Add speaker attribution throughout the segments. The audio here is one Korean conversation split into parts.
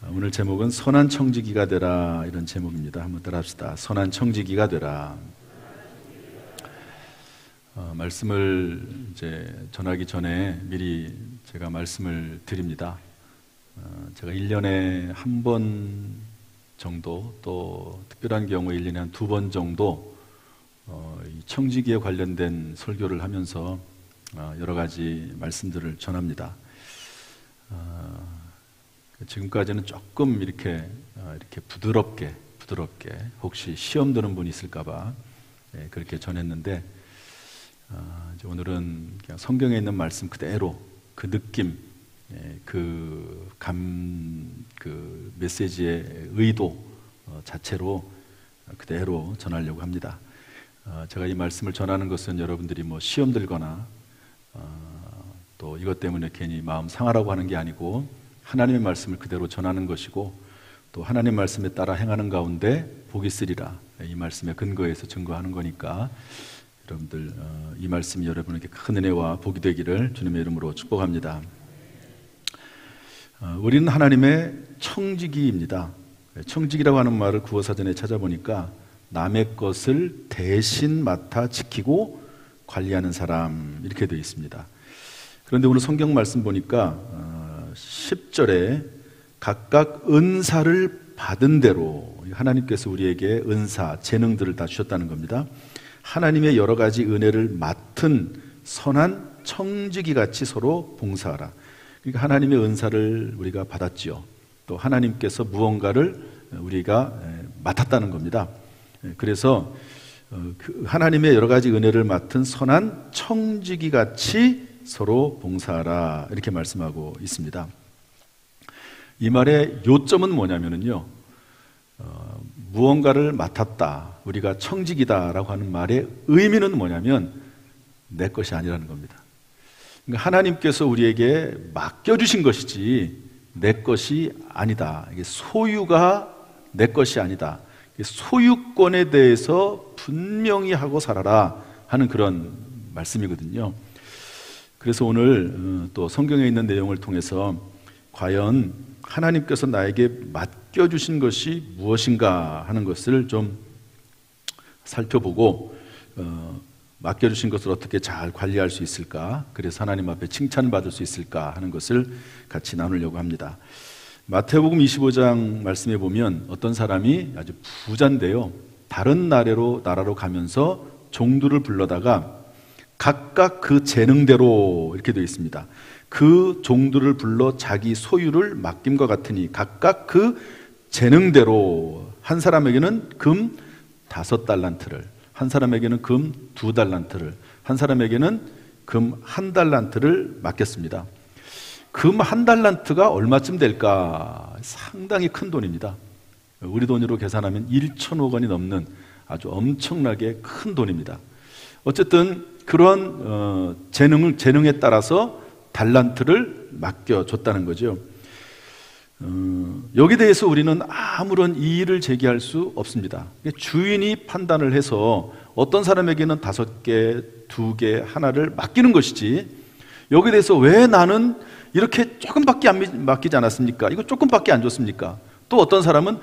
Speaker 1: 오늘 제목은 선한 청지기가 되라, 이런 제목입니다. 한번 따라 합시다. 선한 청지기가 되라. 말씀을 이제 전하기 전에 미리 제가 말씀을 드립니다. 제가 1년에 한 번 정도, 또 특별한 경우에 1년에 한 2번 정도 이 청지기에 관련된 설교를 하면서 여러 가지 말씀들을 전합니다. 지금까지는 조금 이렇게 부드럽게 혹시 시험 드는 분이 있을까봐 그렇게 전했는데, 이제 오늘은 그냥 성경에 있는 말씀 그대로 그 느낌, 그 메시지의 의도 자체로 그대로 전하려고 합니다. 제가 이 말씀을 전하는 것은 여러분들이 뭐 시험 들거나 또 이것 때문에 괜히 마음 상하라고 하는 게 아니고, 하나님의 말씀을 그대로 전하는 것이고, 또 하나님 말씀에 따라 행하는 가운데 복이 있으리라, 이 말씀에 근거해서 증거하는 거니까 여러분들 이 말씀이 여러분에게 큰 은혜와 복이 되기를 주님의 이름으로 축복합니다. 우리는 하나님의 청지기입니다. 청지기라고 하는 말을 구어사전에 찾아보니까 남의 것을 대신 맡아 지키고 관리하는 사람, 이렇게 되어 있습니다. 그런데 오늘 성경 말씀 보니까 10절에 각각 은사를 받은 대로, 하나님께서 우리에게 은사, 재능들을 다 주셨다는 겁니다. 하나님의 여러 가지 은혜를 맡은 선한 청지기같이 서로 봉사하라. 그러니까 하나님의 은사를 우리가 받았지요. 또 하나님께서 무언가를 우리가 맡았다는 겁니다. 그래서 하나님의 여러 가지 은혜를 맡은 선한 청지기같이 서로 봉사하라, 이렇게 말씀하고 있습니다. 이 말의 요점은 뭐냐면요, 무언가를 맡았다, 우리가 청지기다라고 하는 말의 의미는 뭐냐면 내 것이 아니라는 겁니다. 그러니까 하나님께서 우리에게 맡겨주신 것이지 내 것이 아니다. 이게 소유가 내 것이 아니다. 소유권에 대해서 분명히 하고 살아라 하는 그런 말씀이거든요. 그래서 오늘 또 성경에 있는 내용을 통해서 과연 하나님께서 나에게 맡겨주신 것이 무엇인가 하는 것을 좀 살펴보고, 맡겨주신 것을 어떻게 잘 관리할 수 있을까, 그래서 하나님 앞에 칭찬받을 수 있을까 하는 것을 같이 나누려고 합니다. 마태복음 25장 말씀에 보면 어떤 사람이 아주 부자인데요, 다른 나라로 가면서 종들을 불러다가 각각 그 재능대로, 이렇게 되어 있습니다. 그 종들을 불러 자기 소유를 맡김과 같으니 각각 그 재능대로, 한 사람에게는 금 5달란트를, 한 사람에게는 금 2달란트를, 한 사람에게는 금 1달란트를 맡겼습니다. 금 1달란트가 얼마쯤 될까? 상당히 큰 돈입니다. 우리 돈으로 계산하면 1천억 원이 넘는 아주 엄청나게 큰 돈입니다. 어쨌든 그런 재능에 따라서 달란트를 맡겨줬다는 거죠. 여기에 대해서 우리는 아무런 이의를 제기할 수 없습니다. 주인이 판단을 해서 어떤 사람에게는 5개, 2개, 하나를 맡기는 것이지, 여기에 대해서 왜 나는 이렇게 조금밖에 안 맡기지 않았습니까? 이거 조금밖에 안 줬습니까? 또 어떤 사람은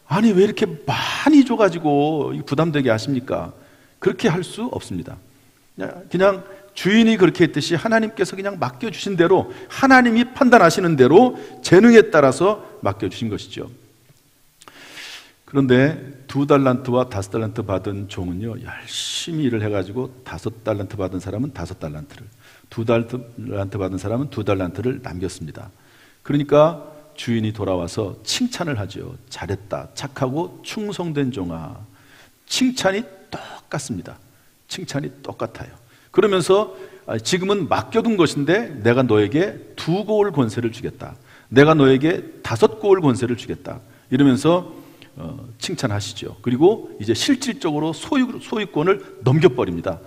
Speaker 1: 아니 왜 이렇게 많이 줘가지고 부담되게 하십니까? 그렇게 할 수 없습니다. 그냥 주인이 그렇게 했듯이 하나님께서 그냥 맡겨주신 대로, 하나님이 판단하시는 대로 재능에 따라서 맡겨주신 것이죠. 그런데 2달란트와 5달란트 받은 종은요, 열심히 일을 해가지고 5달란트 받은 사람은 5달란트를, 2달란트 받은 사람은 2달란트를 남겼습니다. 그러니까 주인이 돌아와서 칭찬을 하죠. 잘했다, 착하고 충성된 종아. 칭찬이 똑같습니다. 칭찬이 똑같아요. 그러면서 지금은 맡겨둔 것인데 내가 너에게 2고을 권세를 주겠다, 내가 너에게 5고을 권세를 주겠다, 이러면서 칭찬하시죠. 그리고 이제 실질적으로 소유권을 넘겨버립니다.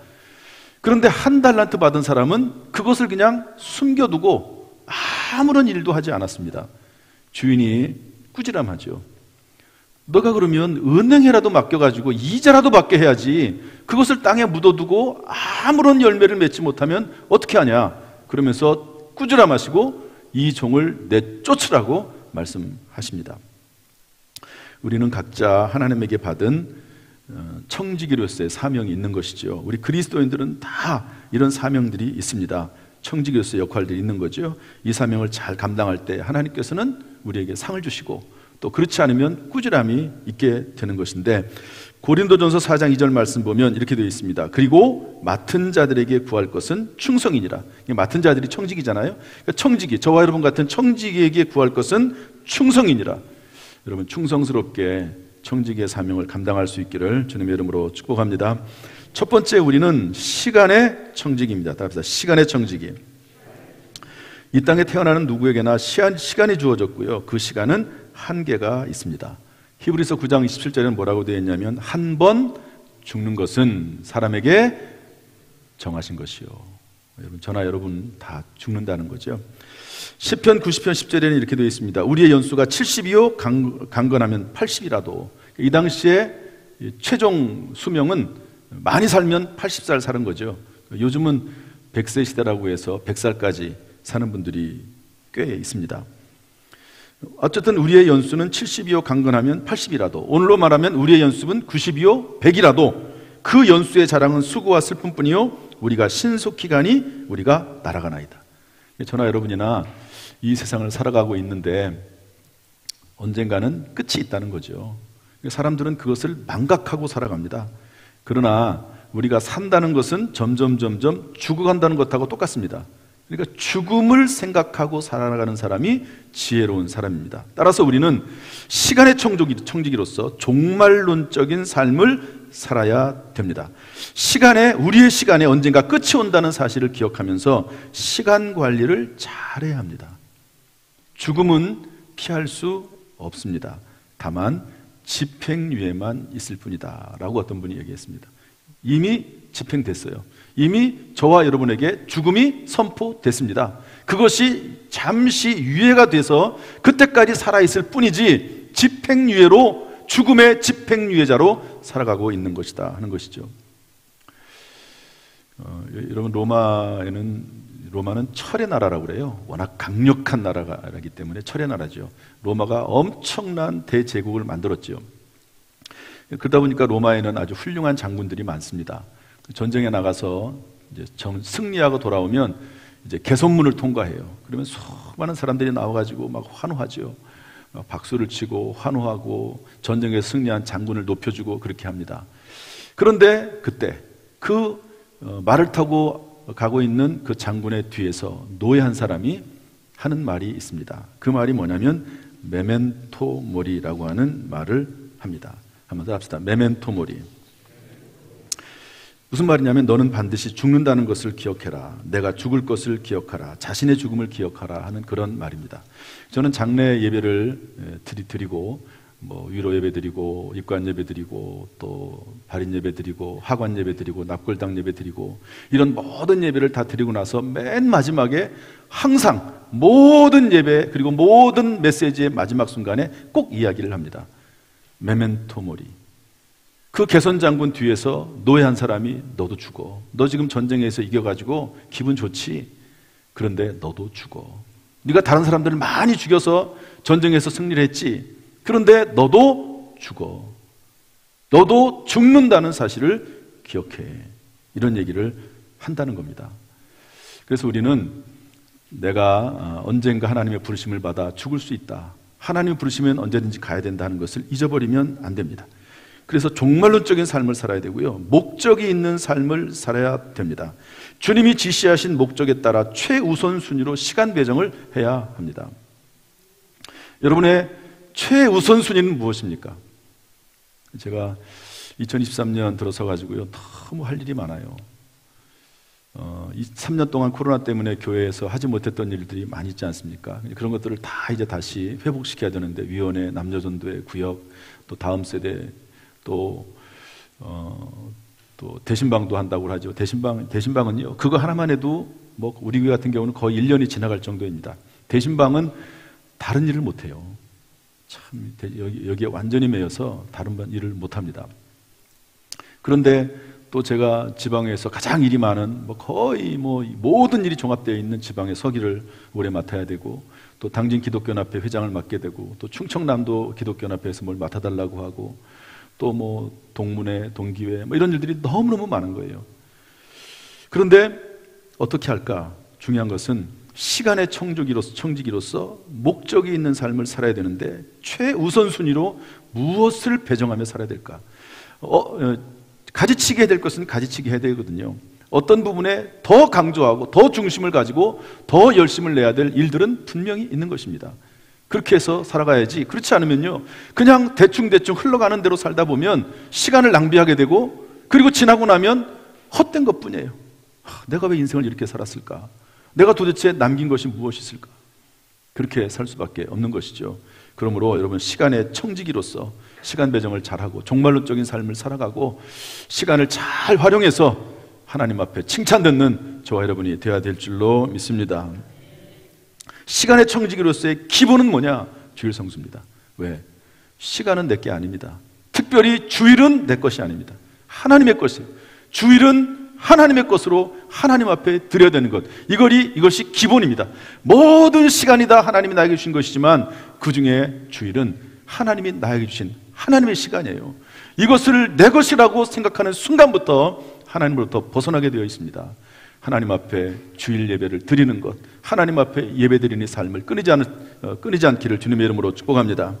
Speaker 1: 그런데 1달란트 받은 사람은 그것을 그냥 숨겨두고 아무런 일도 하지 않았습니다. 주인이 꾸지람하죠. 너가 그러면 은행에라도 맡겨가지고 이자라도 받게 해야지, 그것을 땅에 묻어두고 아무런 열매를 맺지 못하면 어떻게 하냐, 그러면서 꾸지람하시고 이 종을 내쫓으라고 말씀하십니다. 우리는 각자 하나님에게 받은 청지기로서의 사명이 있는 것이죠. 우리 그리스도인들은 다 이런 사명들이 있습니다. 청지기로서의 역할들이 있는 거죠. 이 사명을 잘 감당할 때 하나님께서는 우리에게 상을 주시고 또 그렇지 않으면 꾸지람이 있게 되는 것인데, 고린도전서 4장 2절 말씀 보면 이렇게 되어 있습니다. 그리고 맡은 자들에게 구할 것은 충성이니라. 맡은 자들이 청지기잖아요. 그러니까 청지기, 저와 여러분 같은 청지기에게 구할 것은 충성이니라. 여러분 충성스럽게 청지기의 사명을 감당할 수 있기를 주님의 이름으로 축복합니다. 첫 번째, 우리는 시간의 청지기입니다. 답합시다. 시간의 청지기. 이 땅에 태어나는 누구에게나 시간이 주어졌고요. 그 시간은 한계가 있습니다. 히브리서 9장 27절에는 뭐라고 되어 있냐면, 한 번 죽는 것은 사람에게 정하신 것이요. 여러분, 저나 여러분 다 죽는다는 거죠. 시편 90편 10절에는 이렇게 되어 있습니다. 우리의 연수가 70이요 강건하면 80이라도. 이 당시에 최종 수명은 많이 살면 80살 사는 거죠. 요즘은 100세 시대라고 해서 100살까지 사는 분들이 꽤 있습니다. 어쨌든 우리의 연수는 70이요 강건하면 80이라도, 오늘로 말하면 우리의 연수는 90이요 100이라도 그 연수의 자랑은 수고와 슬픔뿐이요 우리가 신속히 가니 우리가 날아가나이다. 저나 여러분이나 이 세상을 살아가고 있는데 언젠가는 끝이 있다는 거죠. 사람들은 그것을 망각하고 살아갑니다. 그러나 우리가 산다는 것은 점점 죽어간다는 것하고 똑같습니다. 그러니까 죽음을 생각하고 살아가는 사람이 지혜로운 사람입니다. 따라서 우리는 시간의 청지기로서 종말론적인 삶을 살아야 됩니다. 우리의 시간에 언젠가 끝이 온다는 사실을 기억하면서 시간 관리를 잘해야 합니다. 죽음은 피할 수 없습니다. 다만 집행유예만 있을 뿐이다 라고 어떤 분이 얘기했습니다. 이미 집행됐어요. 이미 저와 여러분에게 죽음이 선포됐습니다. 그것이 잠시 유예가 돼서 그때까지 살아있을 뿐이지 집행유예로, 죽음의 집행유예자로 살아가고 있는 것이다 하는 것이죠. 여러분, 로마는 철의 나라라고 그래요. 워낙 강력한 나라이기 때문에 철의 나라죠. 로마가 엄청난 대제국을 만들었죠. 그러다 보니까 로마에는 아주 훌륭한 장군들이 많습니다. 전쟁에 나가서 이제 승리하고 돌아오면 이제 개선문을 통과해요. 그러면 수많은 사람들이 나와가지고 막 환호하죠. 막 박수를 치고 환호하고 전쟁에 승리한 장군을 높여주고 그렇게 합니다. 그런데 그때 그 말을 타고 가고 있는 그 장군의 뒤에서 노예 한 사람이 하는 말이 있습니다. 그 말이 뭐냐면 메멘토 모리라고 하는 말을 합니다. 한번 더 합시다. 메멘토 모리. 무슨 말이냐면, 너는 반드시 죽는다는 것을 기억해라. 내가 죽을 것을 기억하라. 자신의 죽음을 기억하라 하는 그런 말입니다. 저는 장례 예배를 드리고 위로 예배 드리고 입관 예배 드리고 또 발인 예배 드리고 하관 예배 드리고 납골당 예배 드리고 이런 모든 예배를 다 드리고 나서 맨 마지막에 항상 모든 예배 그리고 모든 메시지의 마지막 순간에 꼭 이야기를 합니다. 메멘토 모리. 그 개선 장군 뒤에서 노예 한 사람이 너도 죽어. 너 지금 전쟁에서 이겨가지고 기분 좋지? 그런데 너도 죽어. 네가 다른 사람들을 많이 죽여서 전쟁에서 승리를 했지? 그런데 너도 죽어. 너도 죽는다는 사실을 기억해. 이런 얘기를 한다는 겁니다. 그래서 우리는 내가 언젠가 하나님의 부르심을 받아 죽을 수 있다. 하나님의 부르시면 언제든지 가야 된다는 것을 잊어버리면 안 됩니다. 그래서 종말론적인 삶을 살아야 되고요. 목적이 있는 삶을 살아야 됩니다. 주님이 지시하신 목적에 따라 최우선 순위로 시간 배정을 해야 합니다. 여러분의 최우선 순위는 무엇입니까? 제가 2023년 들어서 가지고요, 너무 할 일이 많아요. 3년 동안 코로나 때문에 교회에서 하지 못했던 일들이 많이 있지 않습니까? 그런 것들을 다 이제 다시 회복시켜야 되는데, 위원회, 남녀전도회, 구역, 또 다음 세대, 또 대신방도 한다고 하죠. 대신방은요, 그거 하나만 해도 뭐 우리 교회 같은 경우는 거의 1년이 지나갈 정도입니다. 대신방은 다른 일을 못 해요. 참 여기에 완전히 매여서 다른 일을 못 합니다. 그런데 또 제가 지방에서 가장 일이 많은 거의 모든 일이 종합되어 있는 지방의 서기를 올해 맡아야 되고, 또 당진 기독교연합회 회장을 맡게 되고, 또 충청남도 기독교연합회에서 뭘 맡아달라고 하고, 또 뭐 동문회, 동기회 뭐 이런 일들이 너무너무 많은 거예요. 그런데 어떻게 할까? 중요한 것은 시간의 청지기로서 목적이 있는 삶을 살아야 되는데, 최우선순위로 무엇을 배정하며 살아야 될까? 가지치기 해야 될 것은 가지치기 해야 되거든요. 어떤 부분에 더 강조하고 더 중심을 가지고 더 열심을 내야 될 일들은 분명히 있는 것입니다. 그렇게 해서 살아가야지, 그렇지 않으면요, 그냥 대충대충 흘러가는 대로 살다 보면 시간을 낭비하게 되고, 그리고 지나고 나면 헛된 것뿐이에요. 내가 왜 인생을 이렇게 살았을까? 내가 도대체 남긴 것이 무엇이 있을까? 그렇게 살 수밖에 없는 것이죠. 그러므로 여러분, 시간의 청지기로서 시간 배정을 잘하고 종말론적인 삶을 살아가고 시간을 잘 활용해서 하나님 앞에 칭찬 듣는 저와 여러분이 되어야 될 줄로 믿습니다. 시간의 청지기로서의 기본은 뭐냐? 주일 성수입니다. 왜? 시간은 내 게 아닙니다. 특별히 주일은 내 것이 아닙니다. 하나님의 것이에요. 주일은 하나님의 것으로 하나님 앞에 드려야 되는 것, 이것이 기본입니다. 모든 시간이 다 하나님이 나에게 주신 것이지만 그 중에 주일은 하나님이 나에게 주신 하나님의 시간이에요. 이것을 내 것이라고 생각하는 순간부터 하나님으로부터 벗어나게 되어 있습니다. 하나님 앞에 주일 예배를 드리는 것, 하나님 앞에 예배 드리는 삶을 끊이지 않기를 주님의 이름으로 축복합니다.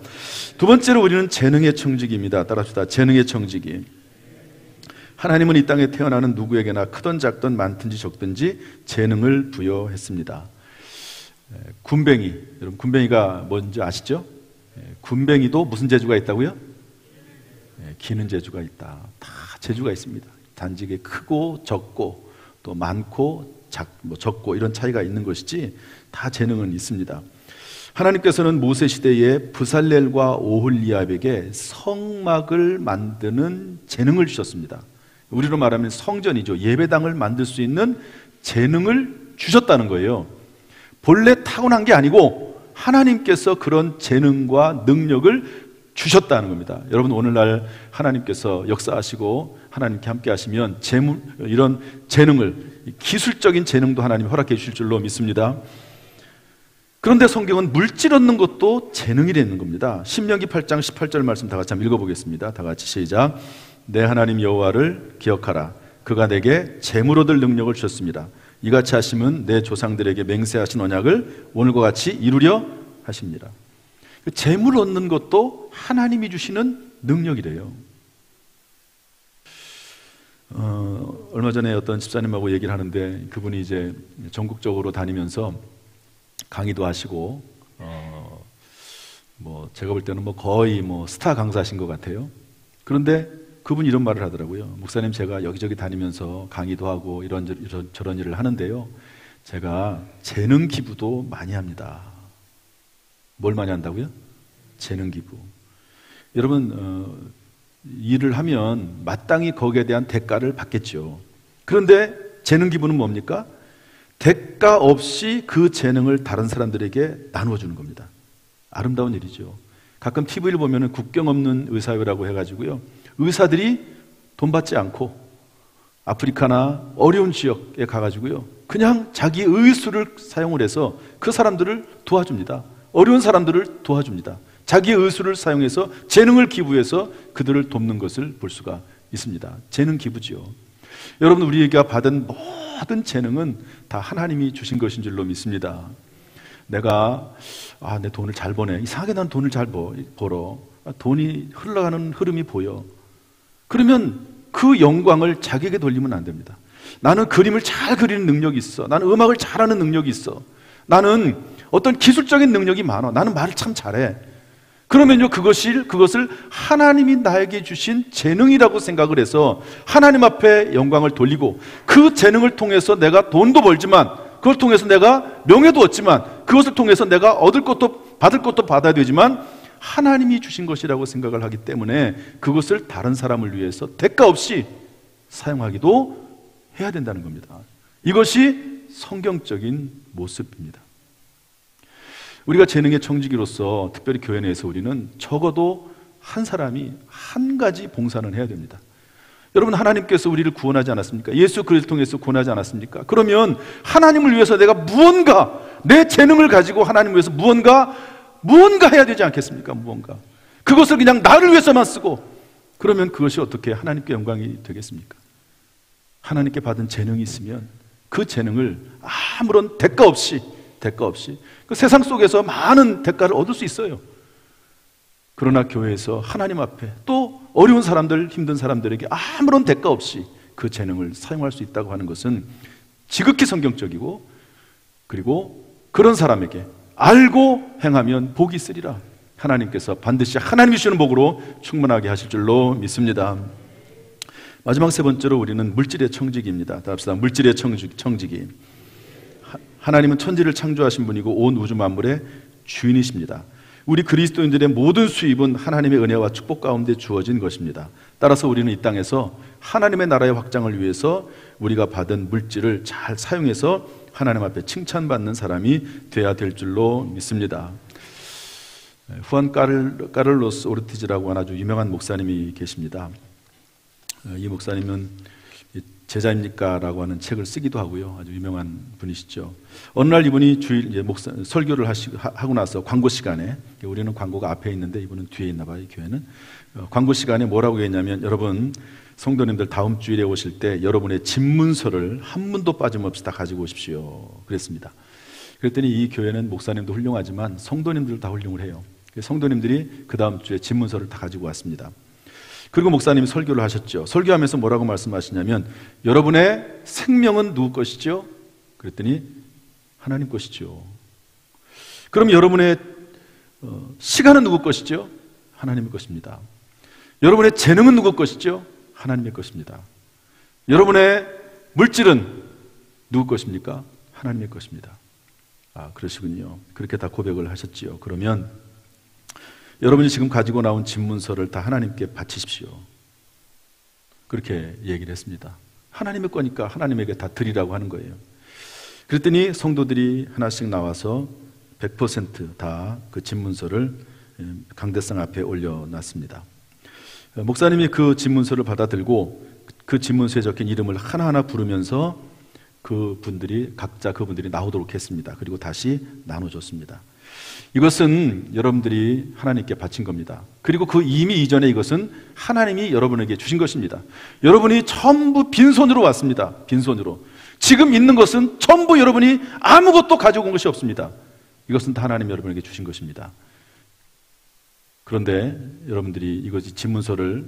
Speaker 1: 두 번째로 우리는 재능의 청지기입니다. 따라합시다. 재능의 청지기. 하나님은 이 땅에 태어나는 누구에게나 크든 작든 많든지 적든지 재능을 부여했습니다. 군뱅이, 여러분 군뱅이가 뭔지 아시죠? 군뱅이도 무슨 재주가 있다고요? 기는 재주가 있다. 다 재주가 있습니다. 단지 이게 크고 적고 또 많고 적고 이런 차이가 있는 것이지 다 재능은 있습니다. 하나님께서는 모세 시대에 부살렐과 오홀리압에게 성막을 만드는 재능을 주셨습니다. 우리로 말하면 성전이죠. 예배당을 만들 수 있는 재능을 주셨다는 거예요. 본래 타고난 게 아니고 하나님께서 그런 재능과 능력을 주셨다는 겁니다. 여러분, 오늘날 하나님께서 역사하시고 하나님께 함께 하시면 이런 재능을, 기술적인 재능도 하나님 허락해 주실 줄로 믿습니다. 그런데 성경은 물질 얻는 것도 재능이라는 겁니다. 신명기 8장 18절 말씀 다 같이 한번 읽어보겠습니다. 다 같이 시작. 내 하나님 여호와를 기억하라. 그가 내게 재물 얻을 능력을 주셨습니다. 이같이 하시면 내 조상들에게 맹세하신 언약을 오늘과 같이 이루려 하십니다. 재물 얻는 것도 하나님이 주시는 능력이래요. 얼마 전에 어떤 집사님하고 얘기를 하는데, 그분이 이제 전국적으로 다니면서 강의도 하시고 제가 볼 때는 거의 스타 강사신 것 같아요. 그런데 그분이 이런 말을 하더라고요. 목사님, 제가 여기저기 다니면서 강의도 하고 저런 일을 하는데요, 제가 재능 기부도 많이 합니다. 뭘 많이 한다고요? 재능 기부. 여러분, 일을 하면 마땅히 거기에 대한 대가를 받겠죠. 그런데 재능 기부는 뭡니까? 대가 없이 그 재능을 다른 사람들에게 나누어주는 겁니다. 아름다운 일이죠. 가끔 TV를 보면 국경 없는 의사회라고 해가지고요, 의사들이 돈 받지 않고 아프리카나 어려운 지역에 가가지고요, 그냥 자기 의술을 사용을 해서 그 사람들을 도와줍니다. 어려운 사람들을 도와줍니다. 자기의 의술을 사용해서 재능을 기부해서 그들을 돕는 것을 볼 수가 있습니다. 재능 기부지요. 여러분, 우리가 받은 모든 재능은 다 하나님이 주신 것인 줄로 믿습니다. 내가 내 돈을 잘 버네. 이상하게 난 돈을 잘 벌어. 돈이 흘러가는 흐름이 보여. 그러면 그 영광을 자기에게 돌리면 안 됩니다. 나는 그림을 잘 그리는 능력이 있어. 나는 음악을 잘하는 능력이 있어. 나는 어떤 기술적인 능력이 많아. 나는 말을 참 잘해. 그러면요, 그것을 하나님이 나에게 주신 재능이라고 생각을 해서 하나님 앞에 영광을 돌리고, 그 재능을 통해서 내가 돈도 벌지만, 그걸 통해서 내가 명예도 얻지만, 그것을 통해서 내가 얻을 것도 받을 것도 받아야 되지만 하나님이 주신 것이라고 생각을 하기 때문에 그것을 다른 사람을 위해서 대가 없이 사용하기도 해야 된다는 겁니다. 이것이 성경적인 모습입니다. 우리가 재능의 청지기로서 특별히 교회 내에서 우리는 적어도 한 사람이 한 가지 봉사는 해야 됩니다. 여러분, 하나님께서 우리를 구원하지 않았습니까? 예수 그리스도를 통해서 구원하지 않았습니까? 그러면 하나님을 위해서 내가 무언가 내 재능을 가지고 하나님 위해서 무언가 해야 되지 않겠습니까? 무언가. 그것을 그냥 나를 위해서만 쓰고, 그러면 그것이 어떻게 하나님께 영광이 되겠습니까? 하나님께 받은 재능이 있으면 그 재능을 아무런 대가 없이 그 세상 속에서 많은 대가를 얻을 수 있어요. 그러나 교회에서 하나님 앞에 또 어려운 사람들, 힘든 사람들에게 아무런 대가 없이 그 재능을 사용할 수 있다고 하는 것은 지극히 성경적이고, 그리고 그런 사람에게 알고 행하면 복이 있으리라. 하나님께서 반드시 하나님이 주시는 복으로 충만하게 하실 줄로 믿습니다. 마지막 세 번째로 우리는 물질의 청지기입니다. 답시다. 물질의 청지기. 하나님은 천지를 창조하신 분이고 온 우주 만물의 주인이십니다. 우리 그리스도인들의 모든 수입은 하나님의 은혜와 축복 가운데 주어진 것입니다. 따라서 우리는 이 땅에서 하나님의 나라의 확장을 위해서 우리가 받은 물질을 잘 사용해서 하나님 앞에 칭찬받는 사람이 돼야 될 줄로 믿습니다. 후안 까를로스 오르티즈라고 하는 아주 유명한 목사님이 계십니다. 이 목사님은 제자입니까? 라고 하는 책을 쓰기도 하고요. 아주 유명한 분이시죠. 어느 날 이분이 설교를 하고 나서 광고 시간에, 우리는 광고가 앞에 있는데 이분은 뒤에 있나 봐요, 이 교회는. 광고 시간에 뭐라고 했냐면, 여러분 성도님들 다음 주일에 오실 때 여러분의 집문서를 한 문도 빠짐없이 다 가지고 오십시오. 그랬습니다. 그랬더니 이 교회는 목사님도 훌륭하지만 성도님들도 다 훌륭을 해요. 성도님들이 그 다음 주에 집문서를 다 가지고 왔습니다. 그리고 목사님이 설교를 하셨죠. 설교하면서 뭐라고 말씀하시냐면, 여러분의 생명은 누구 것이죠? 그랬더니 하나님 것이죠. 그럼 여러분의 시간은 누구 것이죠? 하나님의 것입니다. 여러분의 재능은 누구 것이죠? 하나님의 것입니다. 여러분의 물질은 누구 것입니까? 하나님의 것입니다. 아, 그러시군요. 그렇게 다 고백을 하셨지요. 그러면 여러분이 지금 가지고 나온 집문서를 다 하나님께 바치십시오. 그렇게 얘기를 했습니다. 하나님의 거니까 하나님에게 다 드리라고 하는 거예요. 그랬더니 성도들이 하나씩 나와서 100% 다 그 집문서를 강대상 앞에 올려놨습니다. 목사님이 그 집문서를 받아들고 그 집문서에 적힌 이름을 하나하나 부르면서 각자 그분들이 나오도록 했습니다. 그리고 다시 나눠줬습니다. 이것은 여러분들이 하나님께 바친 겁니다. 그리고 그 이미 이전에 이것은 하나님이 여러분에게 주신 것입니다. 여러분이 전부 빈손으로 왔습니다. 빈손으로. 지금 있는 것은 전부 여러분이 아무것도 가지고 온 것이 없습니다. 이것은 다 하나님이 여러분에게 주신 것입니다. 그런데 여러분들이 이것이 집문서를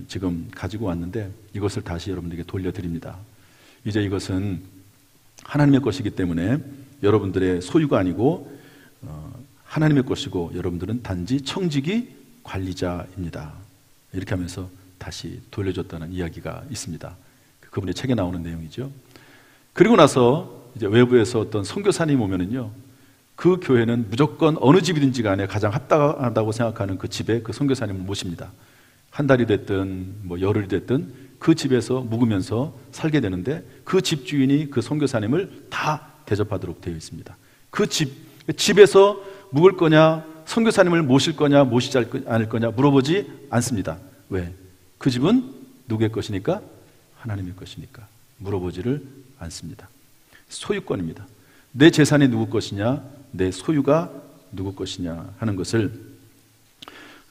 Speaker 1: 지금 가지고 왔는데 이것을 다시 여러분들에게 돌려드립니다. 이제 이것은 하나님의 것이기 때문에 여러분들의 소유가 아니고 하나님의 것이고, 여러분들은 단지 청지기 관리자입니다. 이렇게 하면서 다시 돌려줬다는 이야기가 있습니다. 그분의 책에 나오는 내용이죠. 그리고 나서 이제 외부에서 어떤 선교사님이 오면은요, 그 교회는 무조건 어느 집이든지 간에 가장 합당하다고 생각하는 그 집에 그 선교사님을 모십니다. 한 달이 됐든 뭐 열흘이 됐든 그 집에서 묵으면서 살게 되는데, 그 집주인이 그 선교사님을 다 대접하도록 되어 있습니다. 그 집에서 묵을 거냐, 선교사님을 모실 거냐, 모시지 않을 거냐 물어보지 않습니다. 왜? 그 집은 누구의 것이니까? 하나님의 것이니까 물어보지를 않습니다. 소유권입니다. 내 재산이 누구 것이냐, 내 소유가 누구 것이냐 하는 것을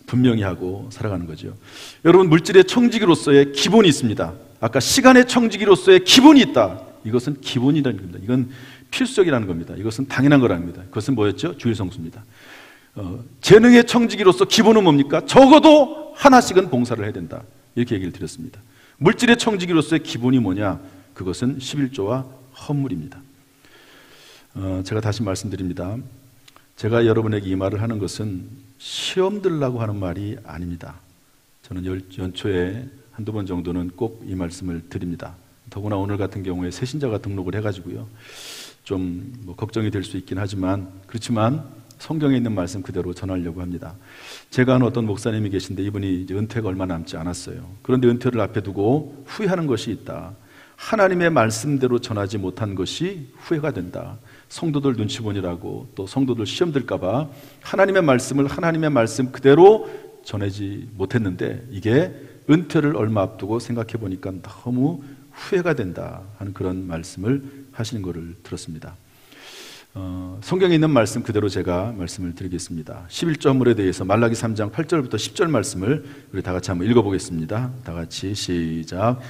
Speaker 1: 분명히 하고 살아가는 거죠. 여러분, 물질의 청지기로서의 기본이 있습니다. 아까 시간의 청지기로서의 기본이 있다. 이것은 기본이라는 겁니다. 이건 필수적이라는 겁니다. 이것은 당연한 거랍니다. 그것은 뭐였죠? 주일성수입니다. 재능의 청지기로서 기본은 뭡니까? 적어도 하나씩은 봉사를 해야 된다. 이렇게 얘기를 드렸습니다. 물질의 청지기로서의 기본이 뭐냐? 그것은 11조와 헌물입니다. 제가 다시 말씀드립니다. 제가 여러분에게 이 말을 하는 것은 시험 들라고 하는 말이 아닙니다. 저는 연초에 한두 번 정도는 꼭 이 말씀을 드립니다. 더구나 오늘 같은 경우에 새신자가 등록을 해가지고요, 좀 걱정이 될 수 있긴 하지만, 그렇지만 성경에 있는 말씀 그대로 전하려고 합니다. 제가 아는 어떤 목사님이 계신데 이분이 이제 은퇴가 얼마 남지 않았어요. 그런데 은퇴를 앞에 두고 후회하는 것이 있다. 하나님의 말씀대로 전하지 못한 것이 후회가 된다. 성도들 눈치 보느라고, 또 성도들 시험 들까봐 하나님의 말씀 그대로 전하지 못했는데, 이게 은퇴를 얼마 앞두고 생각해 보니까 너무 후회가 된다 하는 그런 말씀을 하시는 것을 들었습니다. 성경에 있는 말씀 그대로 제가 말씀을 드리겠습니다. 11조 헌물에 대해서 말라기 3장 8절부터 10절 말씀을 우리 다 같이 한번 읽어보겠습니다. 다 같이 시작.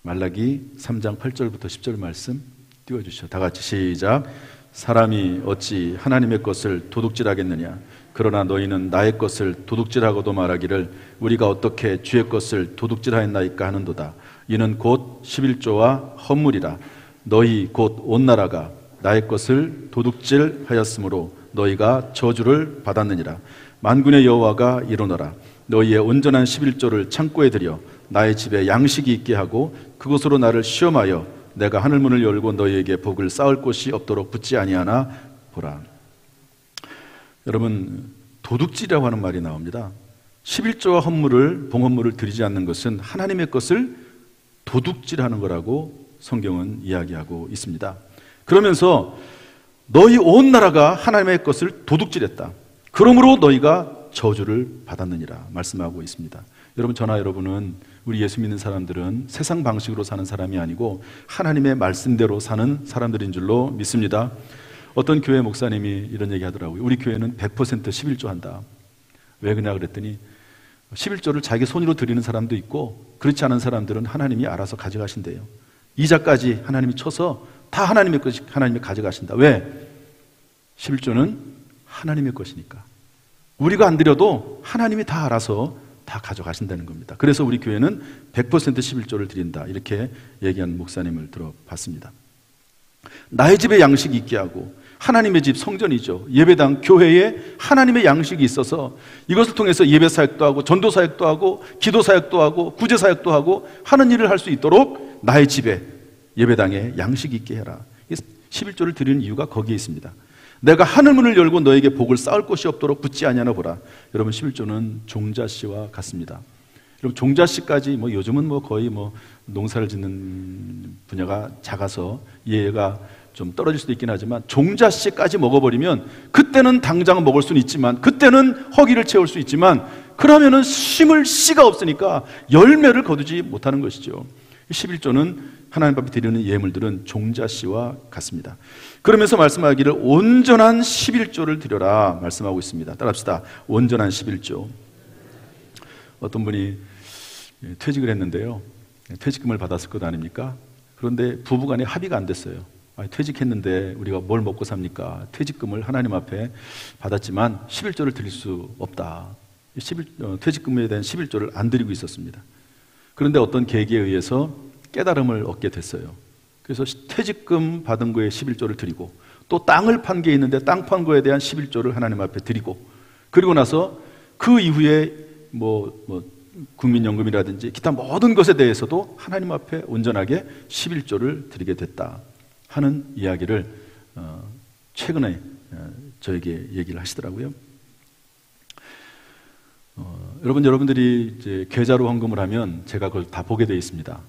Speaker 1: 말라기 3장 8절부터 10절 말씀 띄워주시죠. 다 같이 시작. 사람이 어찌 하나님의 것을 도둑질하겠느냐? 그러나 너희는 나의 것을 도둑질하고도 말하기를 우리가 어떻게 주의 것을 도둑질하였나이까 하는도다. 이는 곧 11조와 헌물이라. 너희 곧 온 나라가 나의 것을 도둑질하였으므로 너희가 저주를 받았느니라. 만군의 여호와가 이르노라. 너희의 온전한 11조를 창고에 들여 나의 집에 양식이 있게 하고 그곳으로 나를 시험하여 내가 하늘문을 열고 너희에게 복을 쌓을 곳이 없도록 붙지 아니하나 보라. 여러분, 도둑질이라고 하는 말이 나옵니다. 11조와 헌물을, 봉헌물을 드리지 않는 것은 하나님의 것을 도둑질하는 거라고 성경은 이야기하고 있습니다. 그러면서 너희 온 나라가 하나님의 것을 도둑질했다. 그러므로 너희가 저주를 받았느니라 말씀하고 있습니다. 여러분, 저나 여러분은, 우리 예수 믿는 사람들은 세상 방식으로 사는 사람이 아니고 하나님의 말씀대로 사는 사람들인 줄로 믿습니다. 어떤 교회 목사님이 이런 얘기 하더라고요. 우리 교회는 100% 11조 한다. 왜 그러냐 그랬더니 11조를 자기 손으로 드리는 사람도 있고 그렇지 않은 사람들은 하나님이 알아서 가져가신대요. 이자까지 하나님이 쳐서 다 하나님의 것이 하나님이 가져가신다. 왜? 11조는 하나님의 것이니까. 우리가 안 드려도 하나님이 다 알아서 다 가져가신다는 겁니다. 그래서 우리 교회는 100% 11조를 드린다. 이렇게 얘기하는 목사님을 들어봤습니다. 나의 집에 양식이 있게 하고, 하나님의 집 성전이죠. 예배당, 교회에 하나님의 양식이 있어서 이것을 통해서 예배 사역도 하고 전도 사역도 하고 기도 사역도 하고 구제 사역도 하고 하는 일을 할 수 있도록 나의 집에, 예배당에 양식이 있게 해라. 11조를 드리는 이유가 거기에 있습니다. 내가 하늘문을 열고 너에게 복을 쌓을 곳이 없도록 붙지 아니하나 보라. 여러분, 11조는 종자씨와 같습니다. 여러분, 종자씨까지 요즘은 거의 농사를 짓는 분야가 작아서 이해가 좀 떨어질 수도 있긴 하지만 종자씨까지 먹어버리면 그때는 당장 먹을 수는 있지만, 그때는 허기를 채울 수 있지만, 그러면은 심을 씨가 없으니까 열매를 거두지 못하는 것이죠. 11조는 하나님 앞에 드리는 예물들은 종자씨와 같습니다. 그러면서 말씀하기를 온전한 11조를 드려라 말씀하고 있습니다. 따라합시다. 온전한 11조. 어떤 분이 퇴직을 했는데요, 퇴직금을 받았을 것 아닙니까? 그런데 부부간에 합의가 안 됐어요. 퇴직했는데 우리가 뭘 먹고 삽니까? 퇴직금을 하나님 앞에 받았지만 11조를 드릴 수 없다. 퇴직금에 대한 11조를 안 드리고 있었습니다. 그런데 어떤 계기에 의해서 깨달음을 얻게 됐어요. 그래서 퇴직금 받은 거에 11조를 드리고, 또 땅을 판 게 있는데 땅 판 거에 대한 11조를 하나님 앞에 드리고, 그리고 나서 그 이후에 국민연금이라든지 기타 모든 것에 대해서도 하나님 앞에 온전하게 11조를 드리게 됐다 하는 이야기를 최근에 저에게 얘기를 하시더라고요. 여러분들이 이제 계좌로 헌금을 하면 제가 그걸 다 보게 되어 있습니다.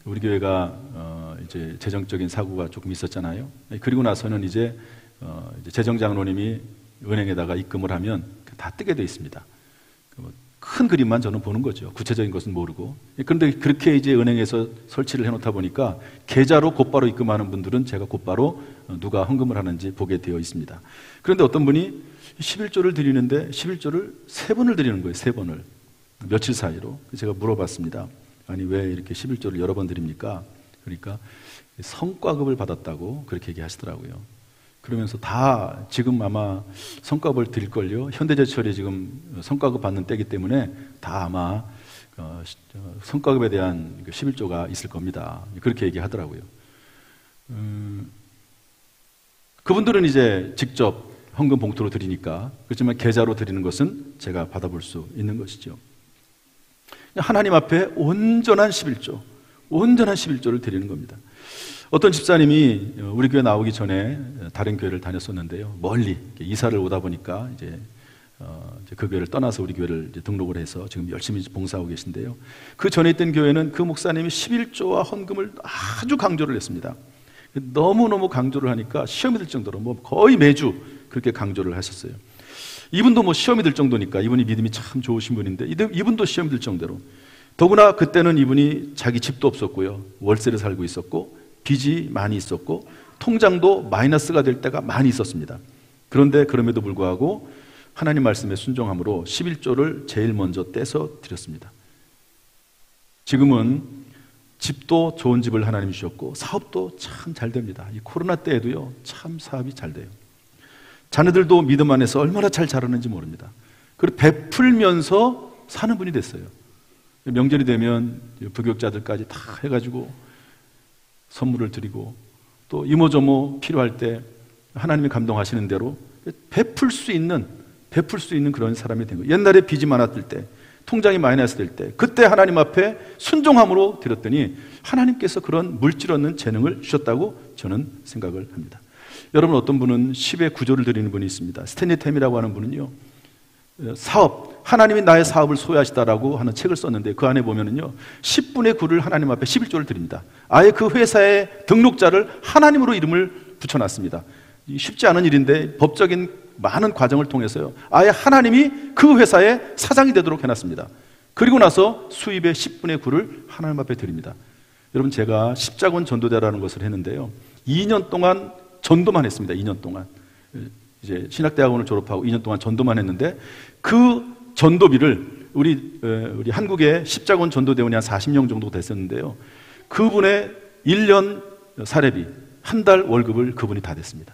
Speaker 1: 우리 교회가 이제 재정적인 사고가 조금 있었잖아요. 그리고 나서는 이제 재정장로님이 은행에다가 입금을 하면 다 뜨게 되어 있습니다. 큰 그림만 저는 보는 거죠. 구체적인 것은 모르고. 그런데 그렇게 이제 은행에서 설치를 해놓다 보니까 계좌로 곧바로 입금하는 분들은 제가 곧바로 누가 헌금을 하는지 보게 되어 있습니다. 그런데 어떤 분이 11조를 드리는데 11조를 3번을 드리는 거예요. 3번을. 며칠 사이로. 제가 물어봤습니다. 아니, 왜 이렇게 11조를 여러 번 드립니까? 그러니까 성과급을 받았다고 그렇게 얘기하시더라고요. 그러면서 다 지금 아마 성과급을 드릴걸요. 현대제철이 지금 성과급 받는 때이기 때문에 다 아마 성과급에 대한 11조가 있을 겁니다. 그렇게 얘기하더라고요. 그분들은 이제 직접 헌금 봉투로 드리니까, 그렇지만 계좌로 드리는 것은 제가 받아볼 수 있는 것이죠. 하나님 앞에 온전한 11조, 온전한 11조를 드리는 겁니다. 어떤 집사님이 우리 교회 나오기 전에 다른 교회를 다녔었는데요, 멀리 이사를 오다 보니까 이제 그 교회를 떠나서 우리 교회를 이제 등록을 해서 지금 열심히 봉사하고 계신데요, 그 전에 있던 교회는 그 목사님이 11조와 헌금을 아주 강조를 했습니다. 너무너무 강조를 하니까 시험이 들 정도로 거의 매주 그렇게 강조를 하셨어요. 이분도 시험이 들 정도니까, 이분이 믿음이 참 좋으신 분인데 이분도 시험이 들 정도로, 더구나 그때는 이분이 자기 집도 없었고요, 월세를 살고 있었고 빚이 많이 있었고 통장도 마이너스가 될 때가 많이 있었습니다. 그런데 그럼에도 불구하고 하나님 말씀에 순종함으로 11조를 제일 먼저 떼서 드렸습니다. 지금은 집도 좋은 집을 하나님 주셨고 사업도 참 잘 됩니다. 이 코로나 때에도요, 참 사업이 잘 돼요. 자녀들도 믿음 안에서 얼마나 잘 자라는지 모릅니다. 그리고 베풀면서 사는 분이 됐어요. 명절이 되면 부교육자들까지 다 해가지고 선물을 드리고 또 이모저모 필요할 때 하나님이 감동하시는 대로 베풀 수 있는 그런 사람이 된 거예요. 옛날에 빚이 많았을 때, 통장이 마이너스 될 때, 그때 하나님 앞에 순종함으로 드렸더니 하나님께서 그런 물질 얻는 재능을 주셨다고 저는 생각을 합니다. 여러분, 어떤 분은 10의 9조를 드리는 분이 있습니다. 스탠리 템이라고 하는 분은요, 사업, 하나님이 나의 사업을 소유하시다라고 하는 책을 썼는데 그 안에 보면은요, 10분의 9를 하나님 앞에 11조를 드립니다. 아예 그 회사의 등록자를 하나님으로 이름을 붙여놨습니다. 쉽지 않은 일인데 법적인 많은 과정을 통해서요, 아예 하나님이 그 회사의 사장이 되도록 해놨습니다. 그리고 나서 수입의 10분의 9를 하나님 앞에 드립니다. 여러분, 제가 십자군 전도대라는 것을 했는데요, 2년 동안 전도만 했습니다. 2년 동안 이제 신학대학원을 졸업하고 2년 동안 전도만 했는데 그 전도비를 우리 한국의 십자군 전도대원이 한 40명 정도 됐었는데요, 그분의 1년 사례비, 한 달 월급을 그분이 다 냈습니다.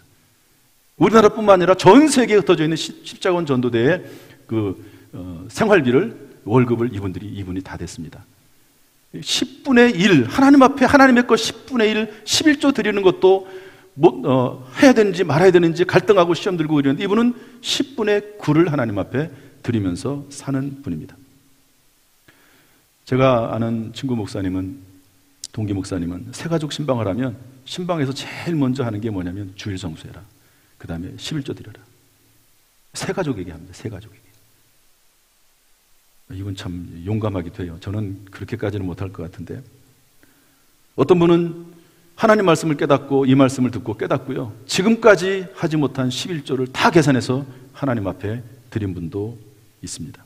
Speaker 1: 우리나라뿐만 아니라 전 세계에 흩어져 있는 십자군 전도대의 생활비를, 월급을 이분이 다 냈습니다. 10분의 1, 하나님 앞에 하나님의 것 10분의 1, 11조 드리는 것도 해야 되는지 말아야 되는지 갈등하고 시험 들고 이러는데 이분은 10분의 9를 하나님 앞에 드리면서 사는 분입니다. 제가 아는 친구 목사님은, 동기 목사님은 새가족 신방을 하면 신방에서 제일 먼저 하는 게 뭐냐면 주일 성수해라, 그 다음에 11조 드려라. 새가족에게 합니다. 새가족에게. 이분 참 용감하기도 해요. 저는 그렇게까지는 못할 것 같은데, 어떤 분은 하나님 말씀을 깨닫고 이 말씀을 듣고 깨닫고요, 지금까지 하지 못한 11조를 다 계산해서 하나님 앞에 드린 분도 있습니다.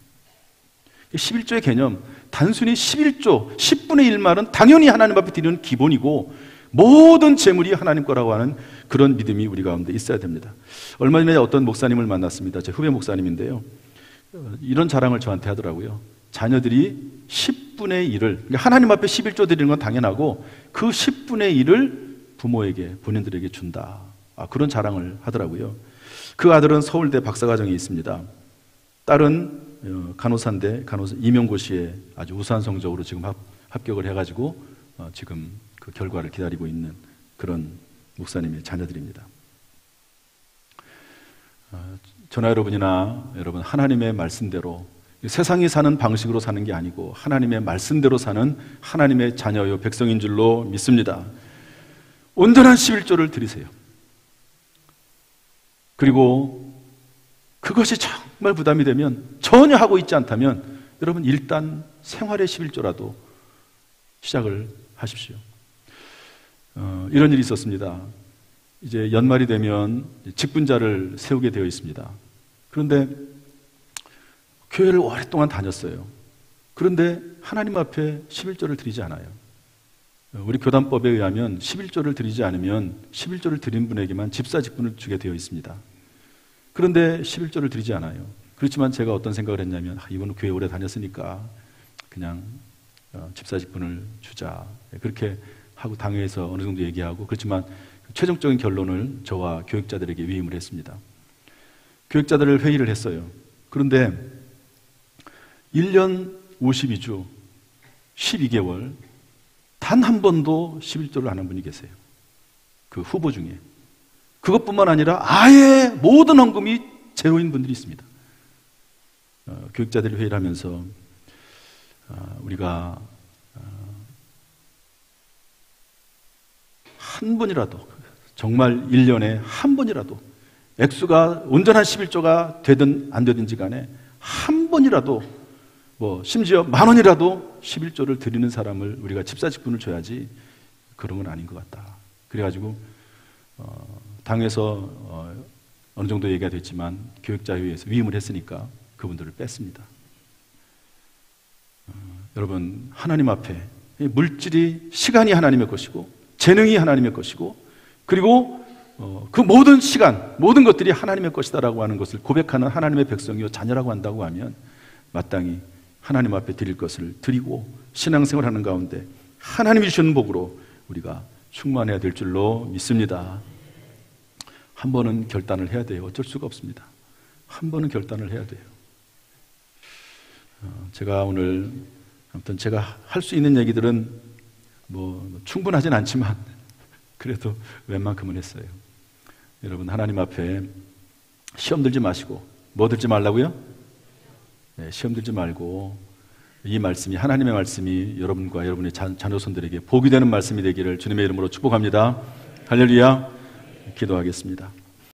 Speaker 1: 11조의 개념, 단순히 11조, 10분의 1말은 당연히 하나님 앞에 드리는 기본이고 모든 재물이 하나님 거라고 하는 그런 믿음이 우리 가운데 있어야 됩니다. 얼마 전에 어떤 목사님을 만났습니다. 제 후배 목사님인데요, 이런 자랑을 저한테 하더라고요. 자녀들이 10분의 1을, 그러니까 하나님 앞에 11조 드리는 건 당연하고 그 10분의 1을 부모에게, 본인들에게 준다. 그런 자랑을 하더라고요. 그 아들은 서울대 박사과정에 있습니다. 딸은 간호사인데 간호사 임용고시에 아주 우수한 성적으로 지금 합격을 해가지고 지금 그 결과를 기다리고 있는 그런 목사님의 자녀들입니다. 저나 여러분이나 여러분, 하나님의 말씀대로, 세상이 사는 방식으로 사는 게 아니고 하나님의 말씀대로 사는 하나님의 자녀요 백성인 줄로 믿습니다. 온전한 11조를 드리세요. 그리고 그것이 정말 부담이 되면, 전혀 하고 있지 않다면 여러분, 일단 생활의 11조라도 시작을 하십시오. 이런 일이 있었습니다. 이제 연말이 되면 직분자를 세우게 되어 있습니다. 그런데 교회를 오랫동안 다녔어요. 그런데 하나님 앞에 11조를 드리지 않아요. 우리 교단법에 의하면 11조를 드리지 않으면 11조를 드린 분에게만 집사 직분을 주게 되어 있습니다. 그런데 11조를 드리지 않아요. 그렇지만 제가 어떤 생각을 했냐면, 이분은 교회 오래 다녔으니까 그냥 집사 직분을 주자, 그렇게 하고 당회에서 어느 정도 얘기하고, 그렇지만 최종적인 결론을 저와 교육자들에게 위임을 했습니다. 교육자들을 회의를 했어요. 그런데 1년 52주 12개월 단 한 번도 11조를 안 한 분이 계세요. 그 후보 중에. 그것뿐만 아니라 아예 모든 헌금이 제로인 분들이 있습니다. 교육자들이 회의를 하면서 우리가 한 번이라도, 정말 1년에 한 번이라도, 액수가 온전한 11조가 되든 안 되든지 간에 한 번이라도, 심지어 10,000원이라도 11조를 드리는 사람을 우리가 집사 직분을 줘야지, 그런 건 아닌 것 같다. 그래가지고 당에서 어느 정도 얘기가 됐지만 교육자회의에서 위임을 했으니까 그분들을 뺐습니다. 여러분, 하나님 앞에 물질이, 시간이 하나님의 것이고 재능이 하나님의 것이고, 그리고 그 모든 시간, 모든 것들이 하나님의 것이다라고 하는 것을 고백하는 하나님의 백성이요 자녀라고 한다고 하면 마땅히 하나님 앞에 드릴 것을 드리고 신앙생활하는 가운데 하나님이 주시는 복으로 우리가 충만해야 될 줄로 믿습니다. 한 번은 결단을 해야 돼요. 어쩔 수가 없습니다. 한 번은 결단을 해야 돼요. 제가 오늘 아무튼 제가 할 수 있는 얘기들은 뭐 충분하진 않지만 그래도 웬만큼은 했어요. 여러분, 하나님 앞에 시험 들지 마시고, 뭐 들지 말라고요? 네, 시험 들지 말고 이 말씀이, 하나님의 말씀이 여러분과 여러분의 자녀손들에게 복이 되는 말씀이 되기를 주님의 이름으로 축복합니다. 할렐루야. 기도하겠습니다.